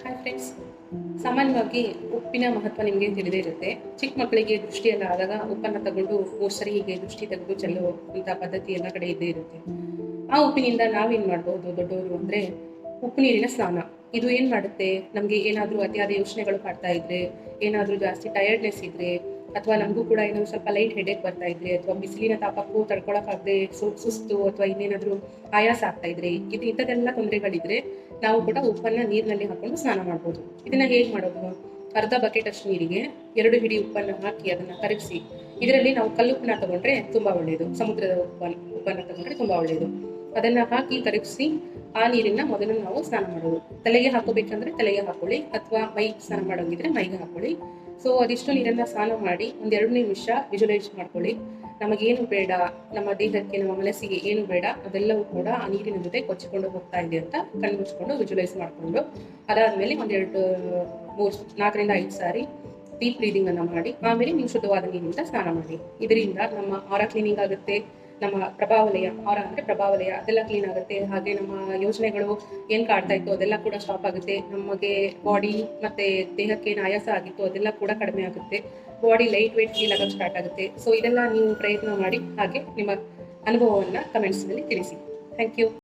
Hi friends, ಸಾಮಾನ್ಯವಾಗಿ ಉಪ್ಪಿನ ಮಹತ್ವ ನಿಮಗೆ ತಿಳಿದೇ ಇರುತ್ತೆ. ಚಿಕ್ಕ ಮಕ್ಕಳಿಗೆ ದೃಷ್ಟಿ ಎಲ್ಲ ಆದಾಗ ಉಪ್ಪನ್ನು ತಗೊಂಡು ಸರಿ ಹೀಗೆ ದೃಷ್ಟಿ ತೆಗೆದು ಚೆಲ್ಲುವಂಥ ಪದ್ಧತಿ ಎಲ್ಲ ಕಡೆ ಇದ್ದೇ ಇರುತ್ತೆ. ಆ ಉಪ್ಪಿನಿಂದ ನಾವೇನು ಮಾಡ್ಬೋದು ದೊಡ್ಡವರು ಅಂದರೆ ಉಪ್ಪು ನೀರಿನ ಸ್ನಾನ. ಇದು ಏನು ಮಾಡುತ್ತೆ, ನಮಗೆ ಏನಾದರೂ ಅತಿಯಾದ ಯೋಚನೆಗಳು ಕಾಡ್ತಾ ಇದ್ರೆ, ಏನಾದರೂ ಜಾಸ್ತಿ ಟಯರ್ಡ್ನೆಸ್ ಇದ್ರೆ, ಅಥವಾ ನಮಗೂ ಕೂಡ ಏನೋ ಸ್ವಲ್ಪ ಲೈಟ್ ಹೆಡೇಕ್ ಬರ್ತಾ ಇದ್ರೆ, ಅಥವಾ ಬಿಸಿಲಿನ ತಾಪಕ್ಕೂ ತಡ್ಕೊಳಕ್ಕಾಗದೆ ಸುಸ್ತು ಅಥವಾ ಇನ್ನೇನಾದರೂ ಆಯಾಸ ಆಗ್ತಾ ಇದ್ರೆ, ಇಂಥದ್ದೆಲ್ಲ ತೊಂದರೆಗಳಿದ್ರೆ ನಾವು ಕೂಡ ಉಪ್ಪನ್ನ ನೀರಿನಲ್ಲಿ ಹಾಕೊಂಡು ಸ್ನಾನ ಮಾಡ್ಬೋದು. ಇದನ್ನ ಹೇಗೆ ಮಾಡೋದು? ಅರ್ಧ ಬಕೆಟ್ ಅಷ್ಟು ನೀರಿಗೆ 2 ಹಿಡಿ ಉಪ್ಪನ್ನು ಹಾಕಿ ಅದನ್ನ ಕರಗಿಸಿ, ಇದರಲ್ಲಿ ನಾವು ಕಲ್ಲುಪ್ಪನ್ನ ತಗೊಂಡ್ರೆ ತುಂಬಾ ಒಳ್ಳೆಯದು, ಸಮುದ್ರದ ಉಪ್ಪನ್ನ ತಗೊಂಡ್ರೆ ತುಂಬಾ ಒಳ್ಳೆಯದು. ಅದನ್ನ ಹಾಕಿ ಕರಗಿಸಿ ಆ ನೀರನ್ನ ಮೊದಲು ನಾವು ಸ್ನಾನ ಮಾಡೋದು. ತಲೆಗೆ ಹಾಕೋಬೇಕಂದ್ರೆ ತಲೆಗೆ ಹಾಕೊಳ್ಳಿ, ಅಥವಾ ಮೈ ಸ್ನಾನ ಮಾಡೋಂಗಿದ್ರೆ ಮೈಗೆ ಹಾಕೊಳ್ಳಿ. ಸೊ ಅದಿಷ್ಟು ನೀರನ್ನ ಸ್ನಾನ ಮಾಡಿ 1-2 ನಿಮಿಷ ವಿಜುವಲೈಸ್ ಮಾಡ್ಕೊಳ್ಳಿ. ನಮಗೇನು ಬೇಡ, ನಮ್ಮ ದೇಹಕ್ಕೆ ನಮ್ಮ ಮನಸ್ಸಿಗೆ ಏನು ಬೇಡ ಅದೆಲ್ಲವೂ ಕೂಡ ಆ ನೀರಿನ ಜೊತೆ ಕೊಚ್ಚಿಕೊಂಡು ಹೋಗ್ತಾ ಇದೆ ಅಂತ ಕಣ್ಮುಚ್ಕೊಂಡು ವಿಜುವಲೈಸ್ ಮಾಡಿಕೊಂಡು, ಅದಾದ್ಮೇಲೆ 4-5 ಸಾರಿ ಡೀಪ್ ಬ್ರೀದಿಂಗ್ ಅನ್ನ ಮಾಡಿ ಆಮೇಲೆ ನೀವು ಶುದ್ಧವಾದ ನೀರಿನಿಂದ ಸ್ನಾನ ಮಾಡಿ. ಇದರಿಂದ ನಮ್ಮ ಆರ ಕ್ಲೀನಿಂಗ್ ಆಗುತ್ತೆ, ನಮ್ಮ ಪ್ರಭಾವಲಯ, ಆರ ಅಂದ್ರೆ ಪ್ರಭಾವಲಯ, ಅದೆಲ್ಲ ಕ್ಲೀನ್ ಆಗುತ್ತೆ. ಹಾಗೆ ನಮ್ಮ ಯೋಚನೆಗಳು ಏನ್ ಕಾಡ್ತಾ ಇತ್ತು ಅದೆಲ್ಲ ಕೂಡ ಸ್ಟಾಪ್ ಆಗುತ್ತೆ. ನಮಗೆ ಬಾಡಿ ಮತ್ತೆ ದೇಹಕ್ಕೆ ಏನು ಆಯಾಸ ಆಗಿತ್ತು ಅದೆಲ್ಲ ಕೂಡ ಕಡಿಮೆ ಆಗುತ್ತೆ. ಬಾಡಿ ಲೈಟ್ ವೇಟ್ ಫೀಲ್ ಆಗೋಕ್ಕೆ ಸ್ಟಾರ್ಟ್ ಆಗುತ್ತೆ. ಸೊ ಇದೆಲ್ಲ ನೀವು ಪ್ರಯತ್ನ ಮಾಡಿ, ಹಾಗೆ ನಿಮ್ಮ ಅನುಭವವನ್ನು ಕಮೆಂಟ್ಸ್ನಲ್ಲಿ ತಿಳಿಸಿ. Thank you.